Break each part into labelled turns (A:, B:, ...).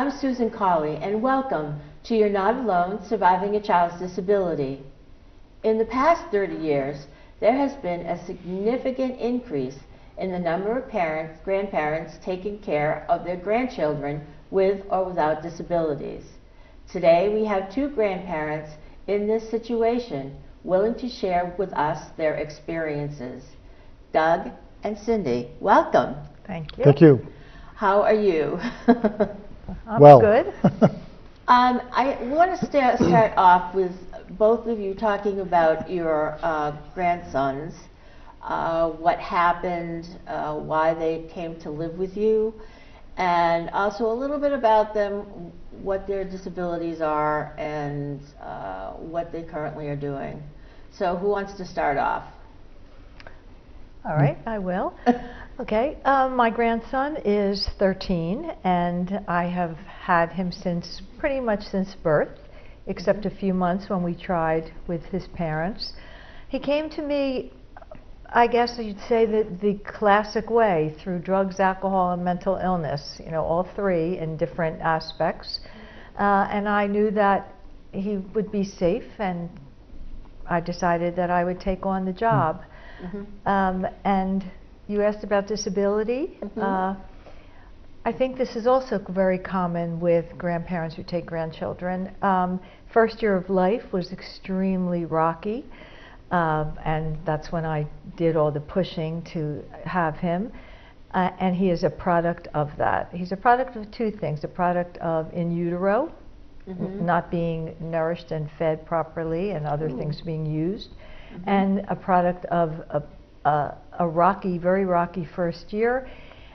A: I'm Susan Cauley, and welcome to You're Not Alone, Surviving a Child's Disability. In the past 30 years, there has been a significant increase in the number of grandparents taking care of their grandchildren with or without disabilities. Today, we have two grandparents in this situation willing to share with us their experiences. Doug and Cindy, welcome.
B: Thank you.
C: Thank you.
A: How are you?
B: I'm
C: Well.
B: good.
A: I want to start off with both of you talking about your grandsons, what happened, why they came to live with you, and also a little bit about them, what their disabilities are, and what they currently are doing. So who wants to start off?
B: All right, I will. Okay, my grandson is 13, and I have had him pretty much since birth, except a few months when we tried with his parents. He came to me, I guess you'd say, the classic way, through drugs, alcohol, and mental illness, you know, all three in different aspects. And I knew that he would be safe, and I decided that I would take on the job. Mm-hmm. And you asked about disability. Mm-hmm. I think this is also very common with grandparents who take grandchildren. First year of life was extremely rocky, and that's when I did all the pushing to have him. And he is a product of that. He's a product of two things: a product of in utero, mm-hmm. not being nourished and fed properly, and other things being used, mm-hmm. and a product of a rocky, very rocky first year.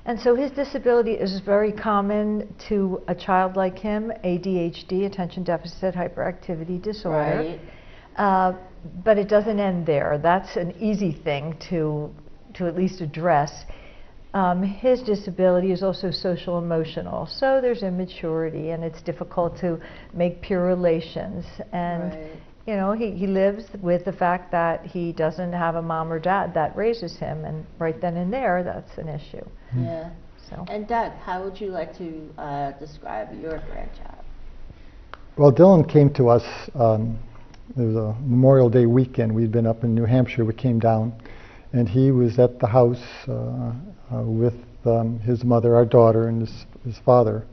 B: And so his disability is very common to a child like him, ADHD, attention deficit hyperactivity disorder. Right. But it doesn't end there. That's an easy thing to at least address. His disability is also social emotional, so there's immaturity, and it's difficult to make pure relations. And right. You know, he lives with the fact that he doesn't have a mom or dad that raises him, and right then and there, that's an issue.
A: Yeah. So. And Doug, how would you like to describe your grandchild?
C: Well, Dylan came to us, it was a Memorial Day weekend. We'd been up in New Hampshire. We came down, and he was at the house with his mother, our daughter, and his father,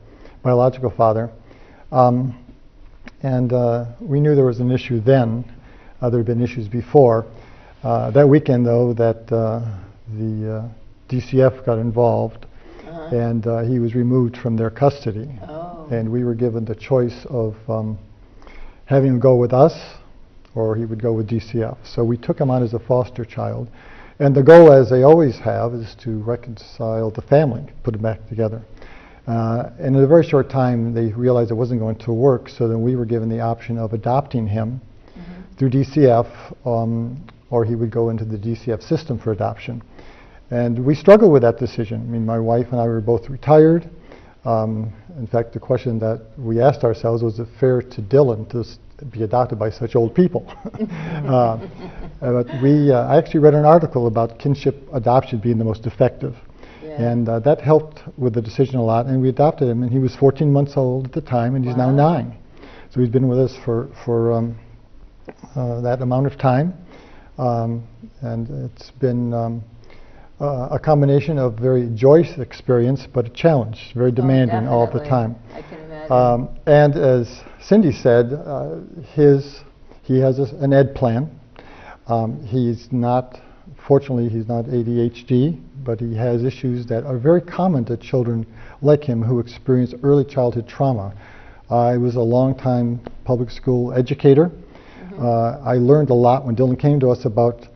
C: biological father. And we knew there was an issue then. There had been issues before. That weekend, though, that the DCF got involved, and he was removed from their custody. Oh. And we were given the choice of having him go with us, or he would go with DCF. So we took him on as a foster child. And the goal, as they always have, is to reconcile the family, put them back together. And in a very short time, they realized it wasn't going to work, so then we were given the option of adopting him mm-hmm. through DCF, or he would go into the DCF system for adoption. And we struggled with that decision. I mean, my wife and I were both retired. In fact, the question that we asked ourselves, was it fair to Dylan to be adopted by such old people? But I actually read an article about kinship adoption being the most effective. And that helped with the decision a lot, and we adopted him, and he was 14 months old at the time, and he's now 9. So he's been with us for that amount of time, and it's been a combination of very joyous experience, but a challenge, very demanding all the time.
A: I can imagine.
C: And as Cindy said, he has an ed plan. Fortunately, he's not ADHD, but he has issues that are very common to children like him who experience early childhood trauma. I was a long-time public school educator. Mm-hmm. I learned a lot when Dylan came to us about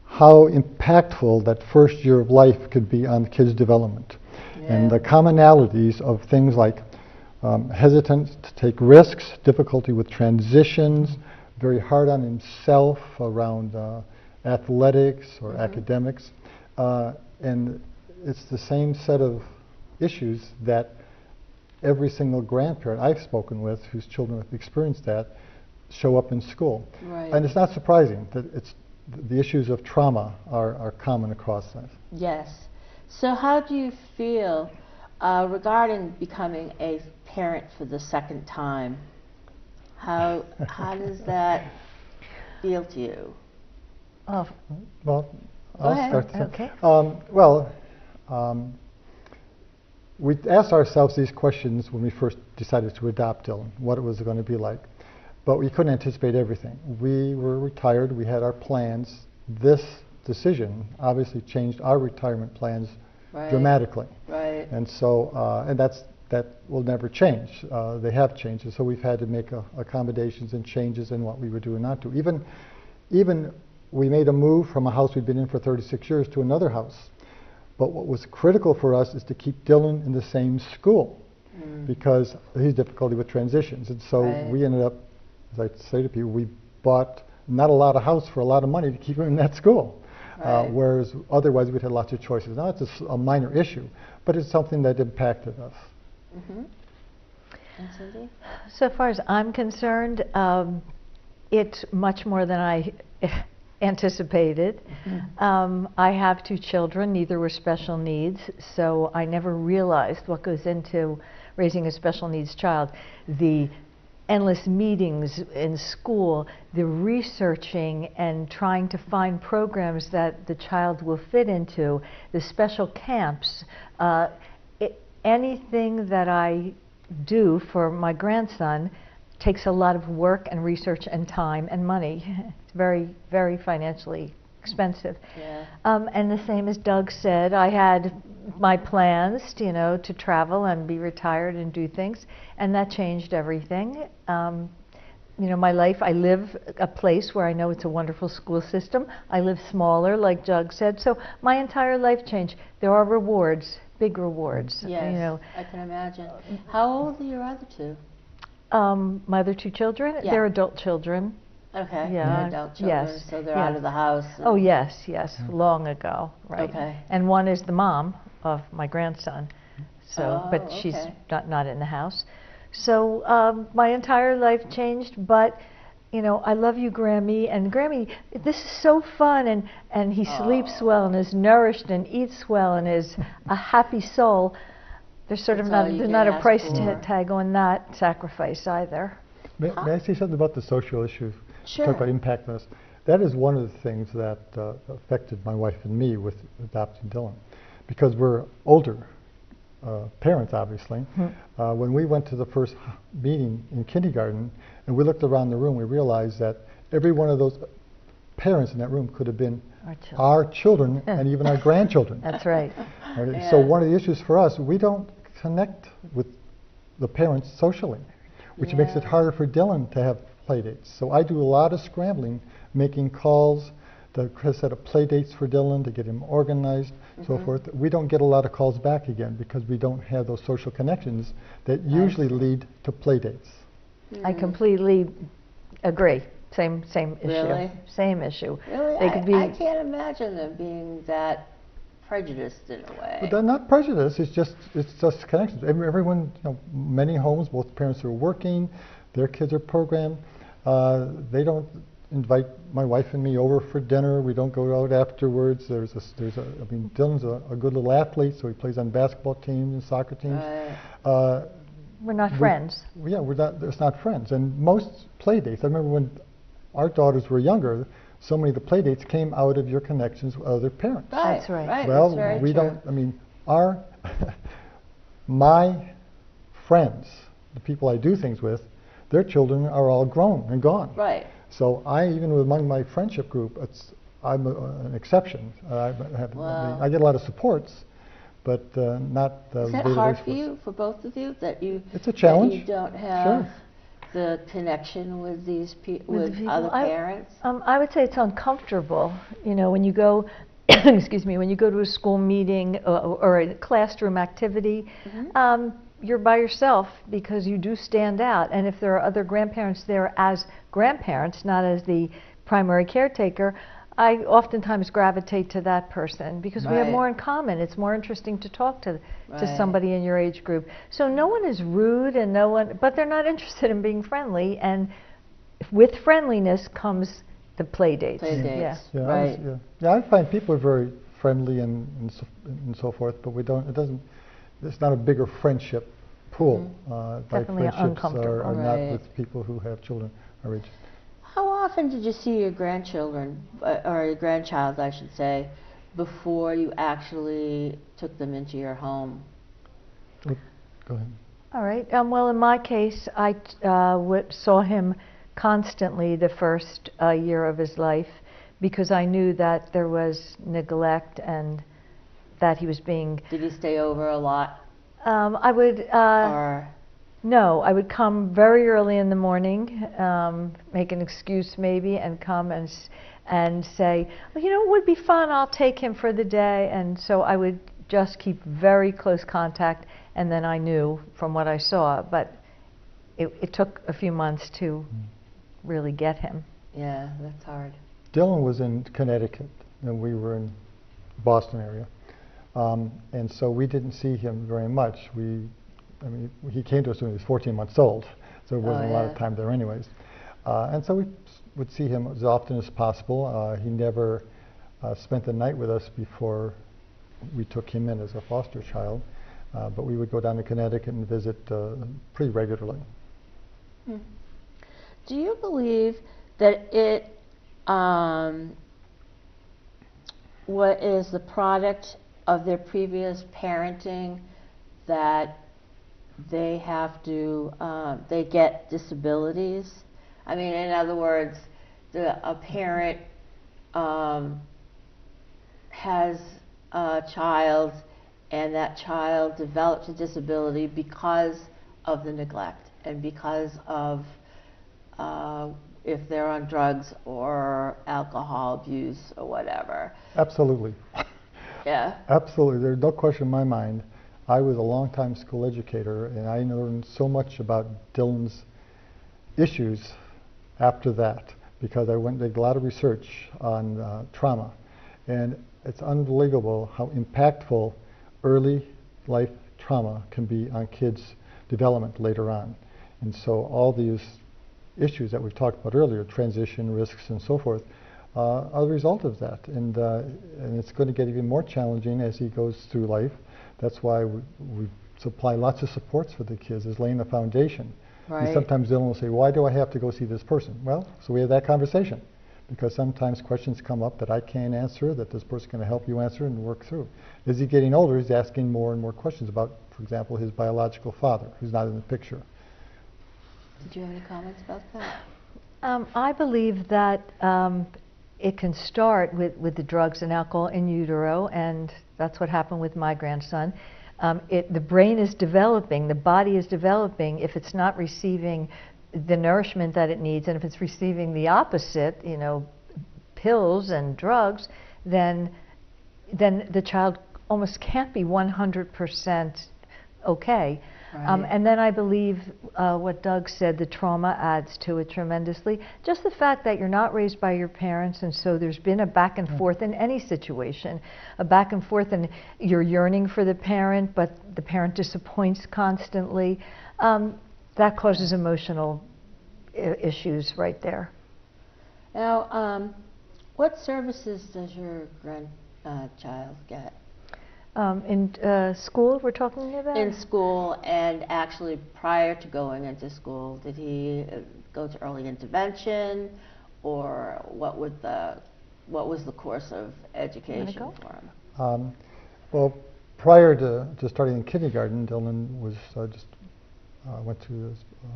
C: how impactful that first year of life could be on the kid's development. Yeah. And the commonalities of things like hesitance to take risks, difficulty with transitions, very hard on himself around athletics or mm-hmm. academics, and it's the same set of issues that every single grandparent I've spoken with whose children have experienced that show up in school. Right. And it's not surprising that the issues of trauma are common across that.
A: Yes. So how do you feel Regarding becoming a parent for the second time, how does that feel to you?
B: Oh,
C: Well,
A: Go
C: I'll
A: ahead.
C: start.
B: Okay.
C: We asked ourselves these questions when we first decided to adopt Dylan, what it was going to be like. But we couldn't anticipate everything. We were retired, we had our plans. This decision obviously changed our retirement plans
A: Right.
C: dramatically.
A: Right.
C: And so, that will never change. They have changed, and so we've had to make accommodations and changes in what we would do and not do. Even we made a move from a house we'd been in for 36 years to another house. But what was critical for us is to keep Dylan in the same school because he's difficulty with transitions. And so
A: Right.
C: we ended up, as I say to people, we bought not a lot of house for a lot of money to keep him in that school.
A: Right.
C: Whereas otherwise we'd had lots of choices. Now it's a minor issue, but it's something that impacted us.
A: Mm-hmm. And Cindy?
B: so far as I'm concerned, it's much more than I anticipated. I have 2 children, neither were special needs, so I never realized what goes into raising a special needs child. The endless meetings in school, the researching and trying to find programs that the child will fit into, the special camps, anything that I do for my grandson takes a lot of work and research and time and money. It's very, very financially expensive.
A: Yeah.
B: And the same as Doug said, I had my plans, to travel and be retired and do things, and that changed everything. My life, I live a place where I know it's a wonderful school system. I live smaller, like Doug said, so my entire life changed. There are rewards, big rewards.
A: Yes, I can imagine. How old are your other 2?
B: My other 2 children,
A: Yeah.
B: they're adult children.
A: Okay.
B: Yeah.
A: They're adult children,
B: Yes.
A: so they're
B: Yeah.
A: out of the house.
B: Oh yes, long ago, right.
A: Okay.
B: And one is the mom of my grandson, so
A: Oh,
B: but she's
A: okay.
B: not in the house. So my entire life changed, but I love you, Grammy, and Grammy, this is so fun, and he sleeps well and is nourished and eats well and is a happy soul. There's sort
A: That's
B: of
A: all
B: not
A: you
B: there's
A: can
B: not a
A: ask
B: price
A: for.
B: tag on that sacrifice either.
C: May I say something about the social issue?
A: Sure.
C: Talk about impact on us. That is one of the things that affected my wife and me with adopting Dylan, because we're older parents, obviously. When we went to the first meeting in kindergarten and we looked around the room, we realized that every one of those parents in that room could have been our children and even our grandchildren.
B: That's right.
C: Right?
A: Yeah.
C: So one of the issues for us, we don't connect with the parents socially, which makes it
A: Yeah.
C: harder for Dylan to have play dates. So I do a lot of scrambling, making calls to set up play dates for Dylan, to get him organized, so forth. We don't get a lot of calls back again because we don't have those social connections that usually lead to play dates.
B: I completely agree. Same issue.
A: Really?
B: Same issue.
A: Really?
B: They could be.
A: I can't imagine them being that prejudiced in a way.
C: But they're not prejudice, it's just connections. Everyone, many homes, both parents are working, their kids are programmed. They don't invite my wife and me over for dinner. We don't go out afterwards. Dylan's a good little athlete, so he plays on basketball teams and soccer teams.
A: Right.
B: We're not friends.
C: Yeah, it's not friends. And most play dates, I remember when our daughters were younger, so many of the play dates came out of your connections with other parents.
A: Right.
B: That's right.
A: Right.
C: Well,
A: That's very
C: we
A: true.
C: don't, my friends, the people I do things with, their children are all grown and gone.
A: Right.
C: So even among my friendship group, I'm an exception. I get a lot of supports, but not
A: Is that
C: day-to-day
A: hard for
C: supports.
A: you, for both of you, that you
C: It's a challenge.
A: that you don't have
C: Sure.
A: the connection with these
B: With the people.
A: other parents?
B: I would say it's uncomfortable. When you go, excuse me, when you go to a school meeting or a classroom activity, you're by yourself because you do stand out. And if there are other grandparents there as grandparents, not as the primary caretaker, I oftentimes gravitate to that person because we have
A: Right.
B: more in common. It's more interesting to talk to
A: Right.
B: somebody in your age group. So no one is rude and but they're not interested in being friendly. And with friendliness comes the play dates.
A: Play dates.
B: Yeah.
C: Yeah,
A: Right.
C: I find people are very friendly and so forth, but it doesn't there's not a bigger friendship pool. Like
B: Definitely
C: friendships
B: uncomfortable.
C: are not
A: Right.
C: with people who have children our age.
A: How often did you see your grandchildren, or your grandchild, I should say, before you actually took them into your home?
C: Go ahead.
B: All right. Well, in my case, I saw him constantly the first year of his life because I knew that there was neglect and that he was being.
A: Did he stay over a lot?
B: I would.
A: Or
B: No, I would come very early in the morning, make an excuse maybe, and come and say, well, you know, it would be fun. I'll take him for the day, and so I would just keep very close contact, and then I knew from what I saw. But it took a few months to really get him.
A: yeah, that's hard.
C: Dylan was in Connecticut, and we were in Boston area. And so we didn't see him very much. I mean, he came to us when he was 14 months old, so there wasn't a lot of time there anyways. And so we would see him as often as possible. He never spent the night with us before we took him in as a foster child, but we would go down to Connecticut and visit pretty regularly.
A: Do you believe that it what is the product of their previous parenting, that they have to they get disabilities? I mean, in other words, a parent has a child and that child develops a disability because of the neglect and because of if they're on drugs or alcohol abuse or whatever.
C: Absolutely.
A: Yeah.
C: Absolutely. There's no question in my mind. I was a long-time school educator, and I learned so much about Dylan's issues after that because I did a lot of research on trauma. And it's unbelievable how impactful early life trauma can be on kids' development later on. And so all these issues that we've talked about earlier, transition risks and so forth, are the result of that. And it's going to get even more challenging as he goes through life. That's why we supply lots of supports for the kids, is laying the foundation.
A: Right.
C: And sometimes Dylan will say, why do I have to go see this person? Well, so we have that conversation. Because sometimes questions come up that I can't answer, that this person's going to help you answer and work through. As he's getting older, he's asking more and more questions about, for example, his biological father, who's not in the picture.
A: Did you have any comments about that?
B: I believe that it can start with the drugs and alcohol in utero, and that's what happened with my grandson. The brain is developing, the body is developing. If it's not receiving the nourishment that it needs, and if it's receiving the opposite, you know, pills and drugs, then the child almost can't be 100% okay.
A: Right.
B: And then I believe what Doug said, the trauma adds to it tremendously. Just the fact that you're not raised by your parents, and so there's been a back and forth in any situation, a back and forth, and you're yearning for the parent, but the parent disappoints constantly. That causes emotional issues right there.
A: Now, what services does your grandchild get?
B: In school, we're talking about?
A: In school, and actually prior to going into school, did he go to early intervention, or what was the course of education for him?
C: Well, prior to starting in kindergarten, Dylan was went to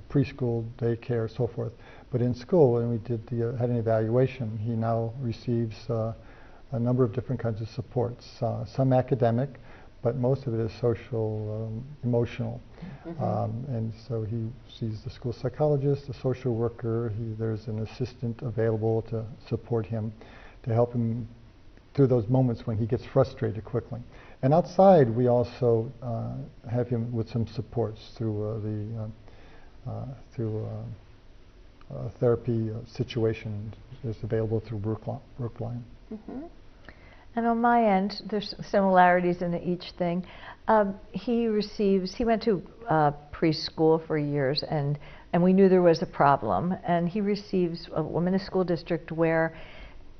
C: preschool, daycare, so forth. But in school, when we had an evaluation, he now receives a number of different kinds of supports, some academic, but most of it is social, emotional. And so he sees the school psychologist, the social worker, there's an assistant available to support him, to help him through those moments when he gets frustrated quickly. And outside, we also have him with some supports through a therapy situation that's available through Brookline.
B: And on my end, there's similarities in each thing. He went to preschool for years, and we knew there was a problem. And he receives a woman in a school district where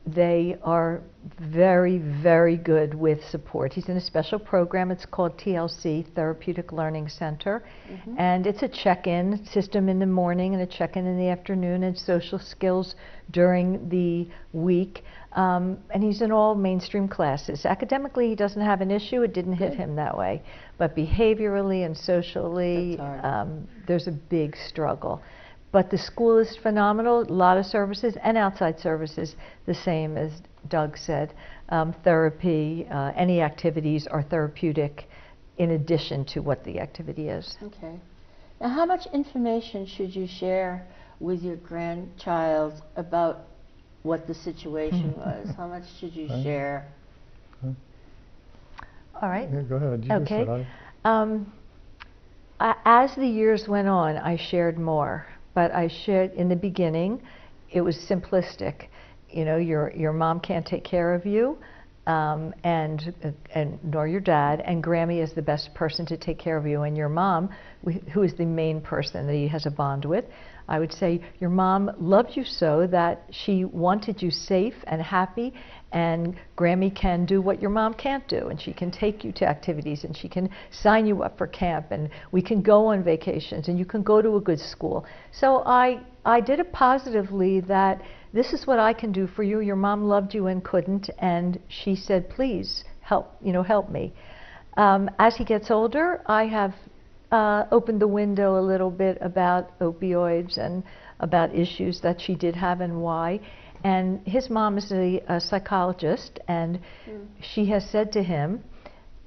B: They are very, very good with support. He's in a special program. It's called TLC, Therapeutic Learning Center. And it's a check-in system in the morning and a check-in in the afternoon, and social skills during the week. And he's in all mainstream classes. Academically, he doesn't have an issue. It didn't hit him that way. But behaviorally and socially, there's a big struggle. But the school is phenomenal, a lot of services and outside services, the same as Doug said. Therapy, any activities are therapeutic in addition to what the activity is.
A: Okay. Now, how much information should you share with your grandchild about what the situation was? How much should you share?
B: All right.
C: Yeah, go ahead. You
B: Okay. As the years went on, I shared more. But I shared in the beginning, it was simplistic. You know, your mom can't take care of you, and nor your dad, and Grammy is the best person to take care of you. And your mom, who is the main person that he has a bond with, I would say your mom loved you so that she wanted you safe and happy, and Grammy can do what your mom can't do, and she can take you to activities, and she can sign you up for camp, and we can go on vacations, and you can go to a good school. So I did it positively, that this is what I can do for you. Your mom loved you and couldn't, and she said, please help me. As he gets older, I have opened the window a little bit about opioids and about issues that she did have and why. And his mom is a psychologist, and she has said to him,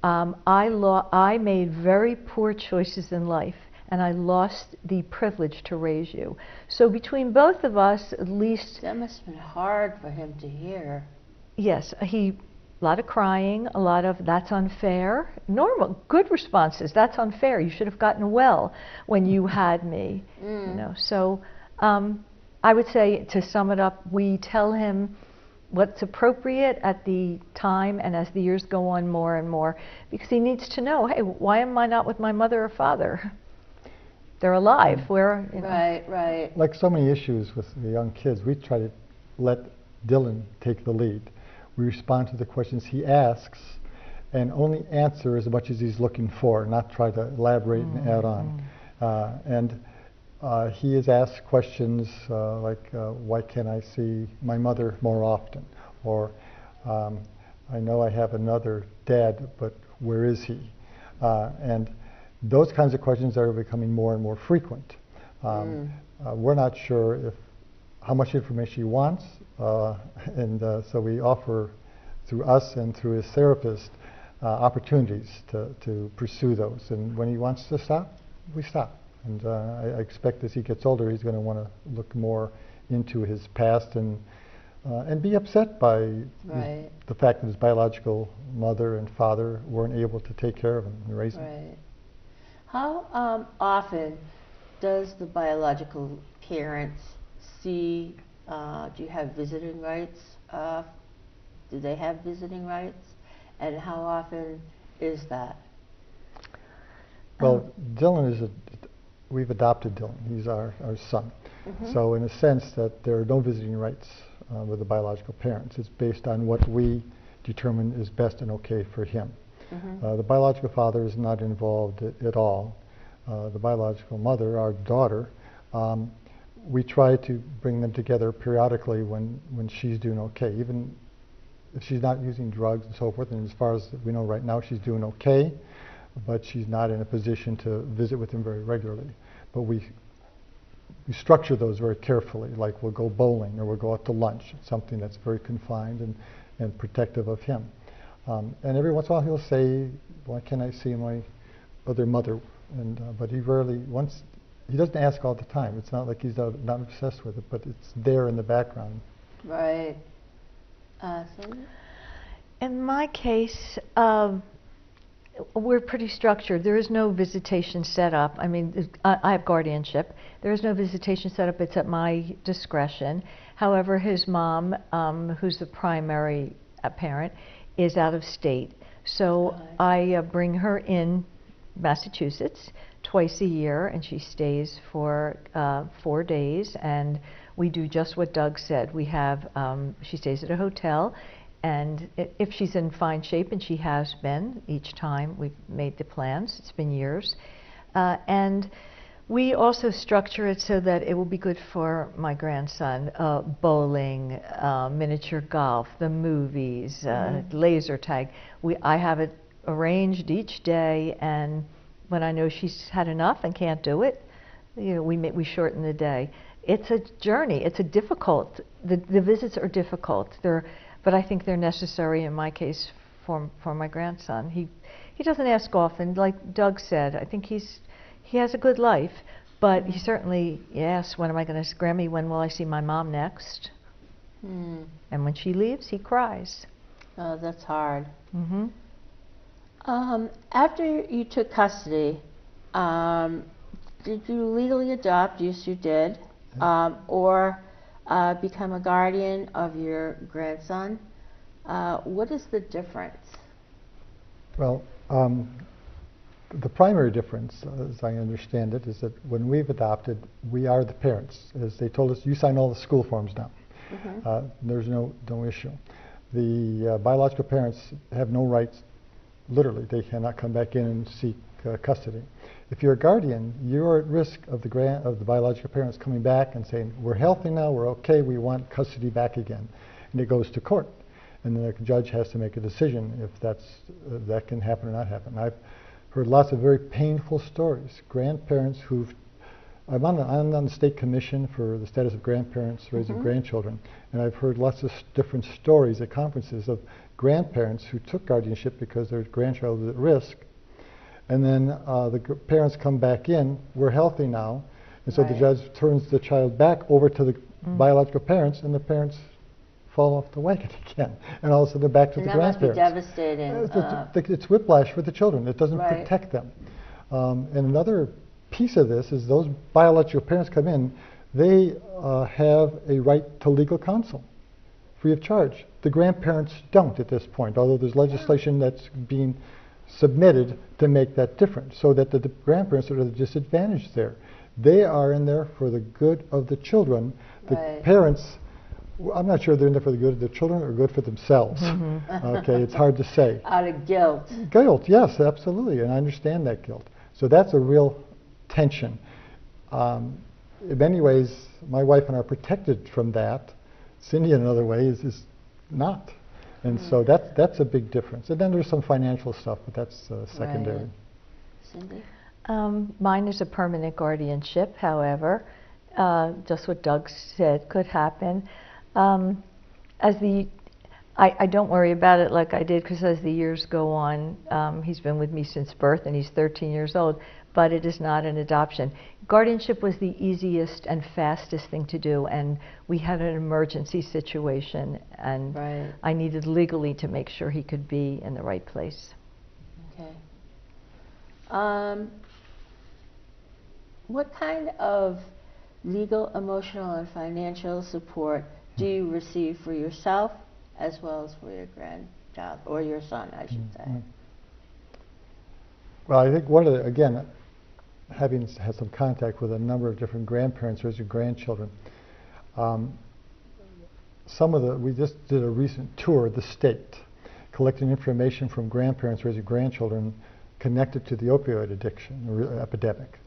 B: I made very poor choices in life, and I lost the privilege to raise you. So between both of us, at least...
A: That must have been hard for him to hear.
B: Yes, a lot of crying, a lot of, that's unfair. Normal, good responses, that's unfair. You should have gotten well when you had me. You know, so I would say, to sum it up, we tell him what's appropriate at the time, and as the years go on, more and more, because he needs to know, hey, why am I not with my mother or father? They're alive. Where, you know.
A: Right.
C: Like so many issues with the young kids, we try to let Dylan take the lead. We respond to the questions he asks and only answer as much as he's looking for, not try to elaborate and add on. He has asked questions like, why can't I see my mother more often? Or, I know I have another dad, but where is he? And those kinds of questions are becoming more and more frequent. We're not sure how much information he wants, so we offer, through us and through his therapist, opportunities to pursue those. And when he wants to stop, we stop. And I expect as he gets older, he's going to want to look more into his past and be upset by the fact that his biological mother and father weren't able to take care of him and raise him.
A: Right. How often does the biological parents see, do you have visiting rights? Do they have visiting rights? And how often is that?
C: Well, Dylan we've adopted Dylan. He's our son. So in a sense that there are no visiting rights with the biological parents. It's based on what we determine is best and okay for him. The biological father is not involved at all. The biological mother, our daughter, we try to bring them together periodically when she's doing okay, even if she's not using drugs and so forth. And as far as we know right now, she's doing okay, but she's not in a position to visit with him very regularly. But we structure those very carefully, like we'll go bowling or we'll go out to lunch, something that's very confined and protective of him. And every once in a while he'll say, why can't I see my other mother? But he he doesn't ask all the time. It's not like he's not obsessed with it, but it's there in the background.
A: Right.
B: In my case, we're pretty structured. There is no visitation set up. I mean, I have guardianship. There is no visitation set up. It's at my discretion. However, his mom, who's the primary parent, is out of state. So I bring her in Massachusetts twice a year, and she stays for 4 days, and we do just what Doug said. We have, she stays at a hotel, and if she's in fine shape, and she has been each time we've made the plans, it's been years, and we also structure it so that it will be good for my grandson. Bowling, miniature golf, the movies, laser tag. I have it arranged each day, and when I know she's had enough and can't do it, we shorten the day. It's a journey. It's a difficult. The visits are difficult. But I think they're necessary in my case for my grandson. He doesn't ask often, like Doug said. I think he has a good life, but he certainly asks, when am I going to, Grammy, when will I see my mom next? And when she leaves, he cries.
A: Oh, that's hard. After you took custody, did you legally adopt? Yes, you did. Or become a guardian of your grandson? What is the difference?
C: Well, the primary difference, as I understand it, is that when we've adopted, we are the parents. As they told us, you sign all the school forms now. There's no issue. The biological parents have no rights. Literally, they cannot come back in and seek custody. If you're a guardian, you're at risk of the biological parents coming back and saying, we're healthy now, we're okay, we want custody back again. And it goes to court. And then the judge has to make a decision if that can happen or not happen. I've heard lots of very painful stories. Grandparents I'm on the state commission for the status of grandparents raising grandchildren, and I've heard lots of different stories at conferences of grandparents who took guardianship because their grandchild was at risk, and then the parents come back in, we're healthy now, and so the judge turns the child back over to the biological parents, and the parents fall off the wagon again, and all of a sudden they're back to the grandparents.
A: That must be devastating.
C: It's whiplash for the children. It doesn't protect them. And another piece of this is those biological parents come in, they have a right to legal counsel, free of charge. The grandparents don't at this point, although there's legislation that's being submitted to make that different, so that the grandparents are at a disadvantage there. They are in there for the good of the children. The parents, I'm not sure they're in there for the good of the children or good for themselves. Okay, it's hard to say.
A: Out of guilt.
C: Guilt, yes, absolutely, and I understand that guilt. So that's a real tension. In many ways, my wife and I are protected from that. Cindy, in another way, is not. And so that's a big difference. And then there's some financial stuff, but that's secondary.
A: Cindy?
B: Mine is a permanent guardianship, however. Just what Doug said could happen. I don't worry about it like I did, because as the years go on, he's been with me since birth and he's 13 years old, but it is not an adoption. Guardianship was the easiest and fastest thing to do, and we had an emergency situation, and I needed legally to make sure he could be in the right place.
A: Okay. What kind of legal, emotional, and financial support do you receive for yourself as well as for your grandchild, or your son, I should say?
C: Well, I think one of the, again, having had some contact with a number of different grandparents raising grandchildren, we just did a recent tour of the state, collecting information from grandparents raising grandchildren connected to the opioid addiction or epidemic.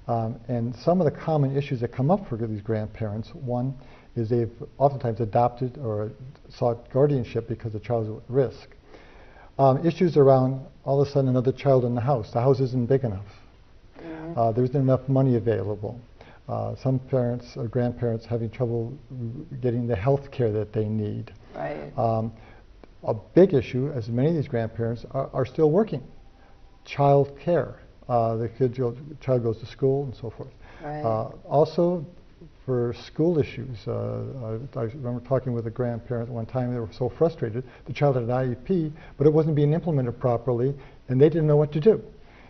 C: And some of the common issues that come up for these grandparents, one is they've oftentimes adopted or sought guardianship because the child is at risk. Issues around all of a sudden another child in the house isn't big enough. There isn't enough money available. Some parents or grandparents having trouble getting the health care that they need. A big issue, as many of these grandparents are still working. Child care. The child goes to school and so forth. Also, for school issues, I remember talking with a grandparent one time. They were so frustrated. The child had an IEP, but it wasn't being implemented properly, and they didn't know what to do.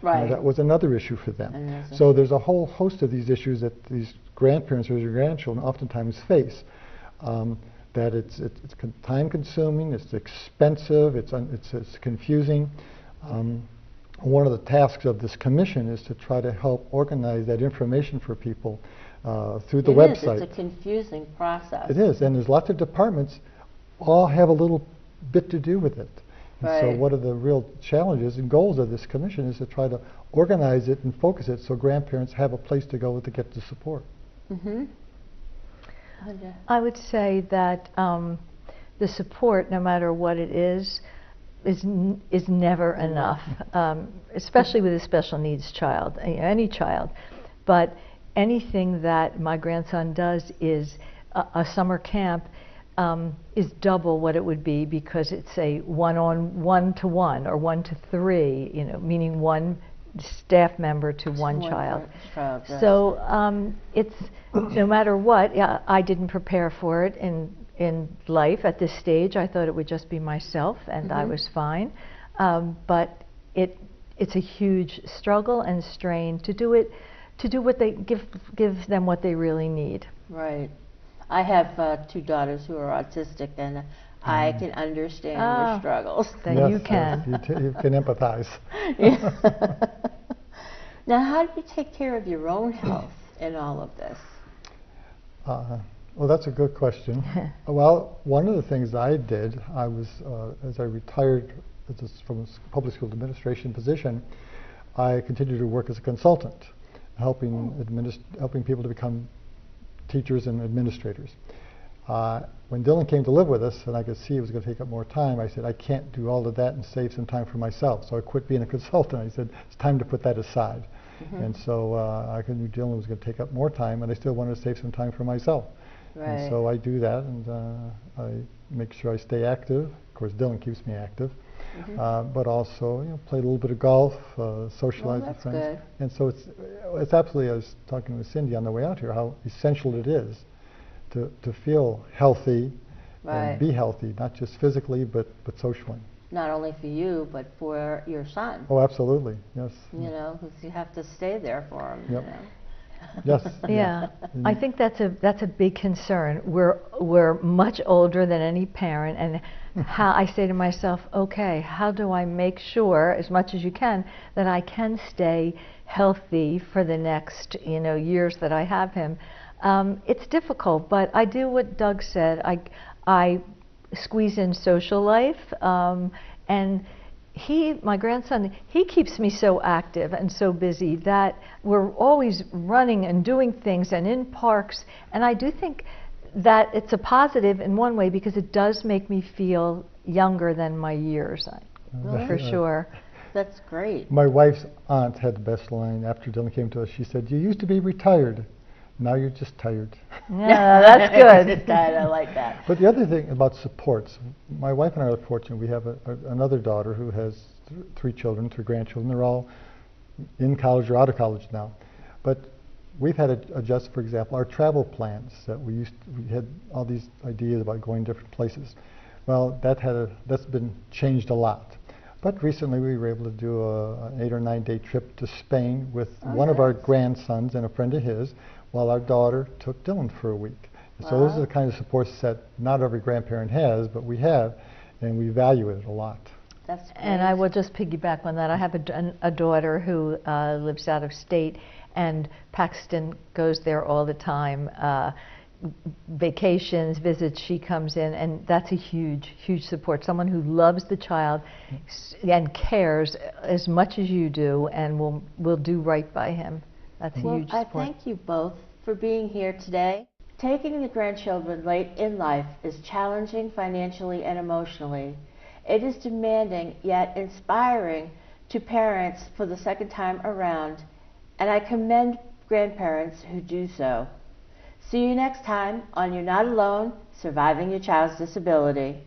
C: That was another issue for them. So there's a whole host of these issues that these grandparents or their grandchildren oftentimes face. That it's time-consuming, it's expensive, it's confusing. One of the tasks of this commission is to try to help organize that information for people through the
A: It is.
C: website.
A: It's a confusing process.
C: It is, and there's lots of departments all have a little bit to do with it. And so
A: Right.
C: one of the real challenges and goals of this commission is to try to organize it and focus it so grandparents have a place to go to get the support.
A: Mm-hmm.
B: I would say that the support, no matter what it is never enough, especially with a special needs child, any child. But anything that my grandson does is a summer camp is double what it would be, because it's a one-to-one or 1-to-3, you know, meaning one staff member to one child.
A: Yes.
B: So it's no matter what. Yeah, I didn't prepare for it in life at this stage. I thought it would just be myself, and I was fine. But it's a huge struggle and strain to do it, to do what they give them what they really need.
A: Right. I have 2 daughters who are autistic, and I can understand your struggles.
B: Then
C: Yes,
B: you can.
C: you can empathize.
A: Yeah. Now, how do you take care of your own health in all of this?
C: Well, that's a good question. Well, one of the things I did, I was, as I retired from a public school administration position, I continued to work as a consultant, helping people to become teachers and administrators. When Dylan came to live with us, and I could see it was going to take up more time, I said, I can't do all of that and save some time for myself. So I quit being a consultant. I said, it's time to put that aside. And so I knew Dylan was going to take up more time, and I still wanted to save some time for myself.
A: Right.
C: And so I do that, and I make sure I stay active. Of course, Dylan keeps me active. But also, you know, play a little bit of golf, socialize with friends.
A: Good.
C: And so it's absolutely, I was talking with Cindy on the way out here, how essential it is to feel healthy and be healthy, not just physically, but socially.
A: Not only for you, but for your son.
C: Oh, absolutely, yes.
A: You know, because you have to stay there for him.
C: Yep.
A: You know?
C: Yes.
B: Yeah, I think that's a big concern. We're much older than any parent, and how I say to myself, okay, how do I make sure, as much as you can, that I can stay healthy for the next, you know, years that I have him? It's difficult, but I do what Doug said. I squeeze in social life, and my grandson, he keeps me so active and so busy that we're always running and doing things and in parks. And I do think that it's a positive in one way, because it does make me feel younger than my years, for sure.
A: That's great.
C: My wife's aunt had the best line after Dylan came to us. She said, you used to be retired. Now you're just tired.
B: Yeah, that's good.
A: I like that.
C: But the other thing about supports, my wife and I are fortunate. We have another daughter who has 3 children, 3 grandchildren. They're all in college or out of college now. But we've had to adjust, for example, our travel plans. That we had all these ideas about going different places. Well, that's been changed a lot. But recently we were able to do an 8 or 9 day trip to Spain with one of our grandsons and a friend of his, while our daughter took Dylan for a week. So those are the kind of supports that not every grandparent has, but we have, and we value it a lot.
A: That's great.
B: And I will just piggyback on that. I have a daughter who lives out of state, and Paxton goes there all the time. Vacations, visits, she comes in, and that's a huge, huge support. Someone who loves the child and cares as much as you do, and will do right by him. That's a huge support.
A: I thank you both for being here today. Taking the grandchildren late in life is challenging financially and emotionally. It is demanding yet inspiring to parents for the second time around, and I commend grandparents who do so. See you next time on You're Not Alone, Surviving Your Child's Disability.